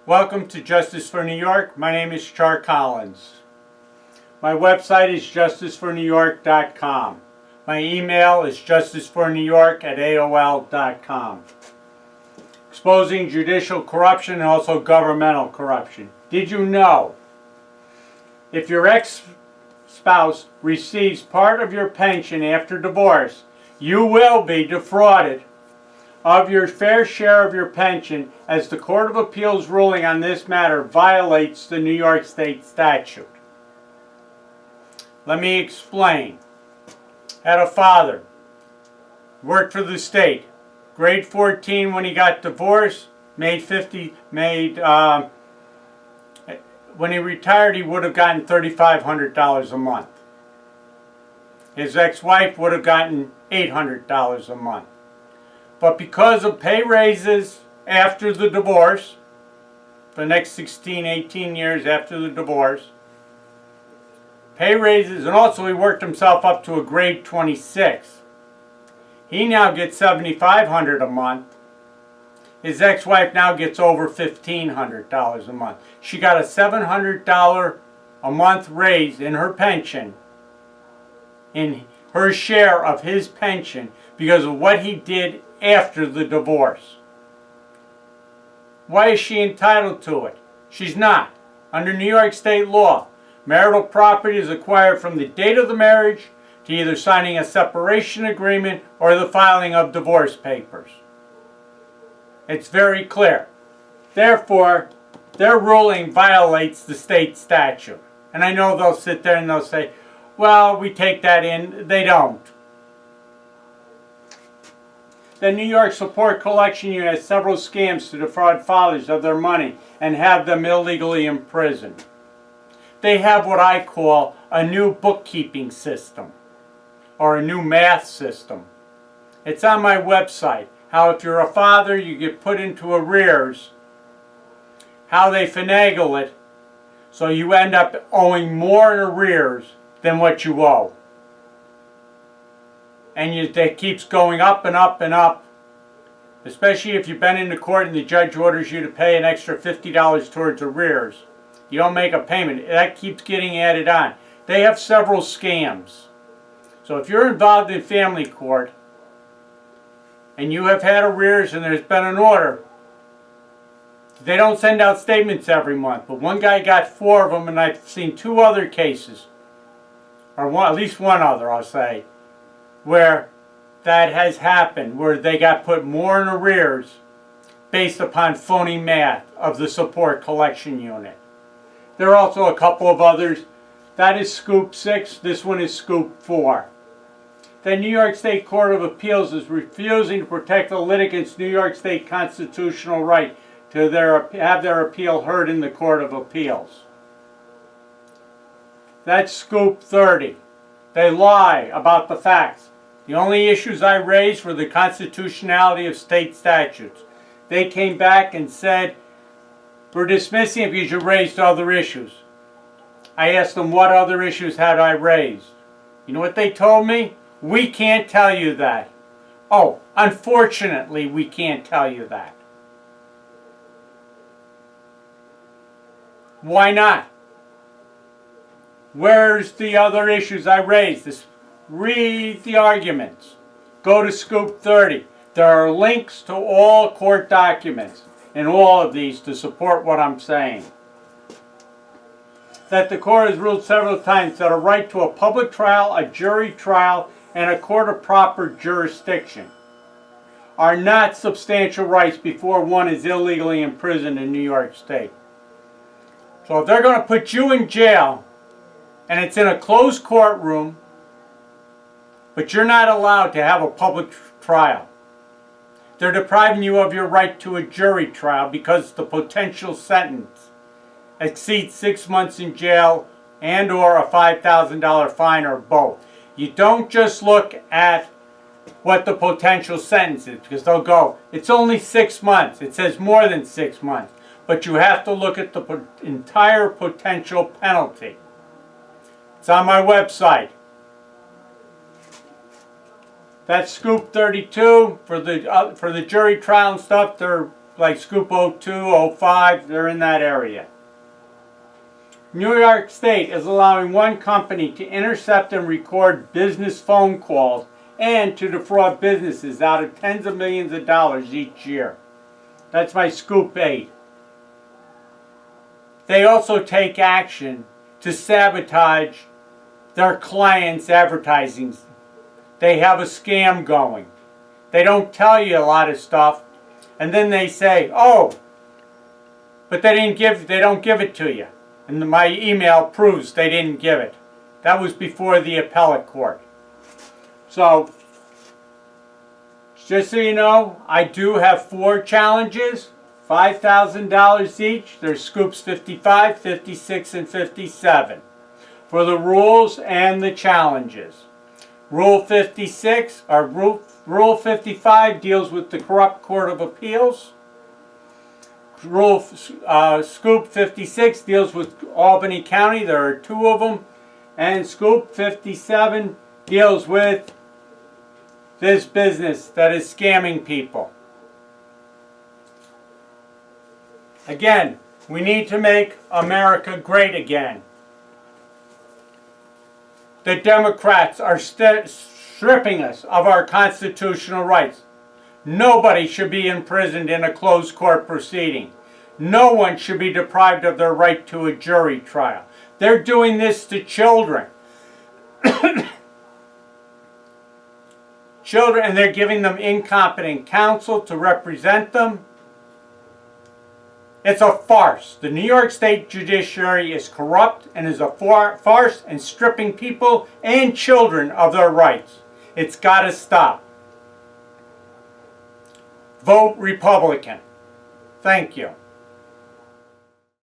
Welcome to Justice for New York. My name is Char Collins. My website is justicefornewyork.com. My email is justicefornewyork@aol.com. Exposing judicial corruption and also governmental corruption. Did you know if your ex-spouse receives part of your pension after divorce, you will be defrauded of your fair share of your pension, as the Court of Appeals ruling on this matter violates the New York State statute. Let me explain. Had a father, worked for the state, grade 14 when he got divorced, when he retired he would have gotten $3,500 a month. His ex-wife would have gotten $800 a month. But because of pay raises after the divorce, for the next 16, 18 years after the divorce, pay raises, and also he worked himself up to a grade 26. He now gets $7,500 a month. His ex-wife now gets over $1,500 a month. She got a $700 a month raise in her pension, in her share of his pension, because of what he did after the divorce. Why is she entitled to it? She's not. Under New York State law, marital property is acquired from the date of the marriage to either signing a separation agreement or the filing of divorce papers. It's very clear. Therefore, their ruling violates the state statute. And I know they'll sit there and they'll say, well, we take that in. They don't. The New York Support Collection Unit has several scams to defraud fathers of their money and have them illegally imprisoned. They have what I call a new bookkeeping system, or a new math system. It's on my website, how if you're a father you get put into arrears, how they finagle it so you end up owing more in arrears than what you owe. And it keeps going up and up and up, especially if you've been into court and the judge orders you to pay an extra $50 towards arrears. You don't make a payment. That keeps getting added on. They have several scams. So if you're involved in family court and you have had arrears and there's been an order, they don't send out statements every month. But one guy got 4 of them, and I've seen 2 other cases, or at least one other, I'll say, where that has happened, where they got put more in arrears based upon phony math of the Support Collection Unit. There are also a couple of others. That is Scoop 6. This one is Scoop 4. The New York State Court of Appeals is refusing to protect the litigants' New York State constitutional right to have their appeal heard in the Court of Appeals. That's Scoop 30. They lie about the facts. The only issues I raised were the constitutionality of state statutes. They came back and said, we're dismissing it because you raised other issues. I asked them what other issues had I raised. You know what they told me? We can't tell you that. Oh, unfortunately, we can't tell you that. Why not? Where's the other issues I raised? Read the arguments. Go to Scoop 30. There are links to all court documents in all of these to support what I'm saying. That the court has ruled several times that a right to a public trial, a jury trial, and a court of proper jurisdiction are not substantial rights before one is illegally imprisoned in New York State. So if they're going to put you in jail and it's in a closed courtroom, but you're not allowed to have a public trial, they're depriving you of your right to a jury trial because the potential sentence exceeds 6 months in jail and or a $5,000 fine, or both. You don't just look at what the potential sentence is, because they'll go, it's only 6 months. It says more than 6 months. But you have to look at the entire potential penalty. It's on my website. That's Scoop 32 for the jury trial and stuff. They're like Scoop 02, 05, they're in that area. New York State is allowing one company to intercept and record business phone calls and to defraud businesses out of tens of millions of dollars each year. That's my Scoop 8. They also take action to sabotage their clients' advertising. They have a scam going. They don't tell you a lot of stuff, and then they say, "Oh, but they don't give it to you." And my email proves they didn't give it. That was before the appellate court. So, just so you know, I do have 4 challenges, $5,000 each. There's Scoops 55, 56, and 57 for the rules and the challenges. Rule 56, or Rule 55 deals with the corrupt Court of Appeals. Scoop 56 deals with Albany County. There are 2 of them. And Scoop 57 deals with this business that is scamming people. Again, we need to make America great again. The Democrats are stripping us of our constitutional rights. Nobody should be imprisoned in a closed court proceeding. No one should be deprived of their right to a jury trial. They're doing this to children. Children, and they're giving them incompetent counsel to represent them. It's a farce. The New York State judiciary is corrupt and is a farce and stripping people and children of their rights. It's got to stop. Vote Republican. Thank you.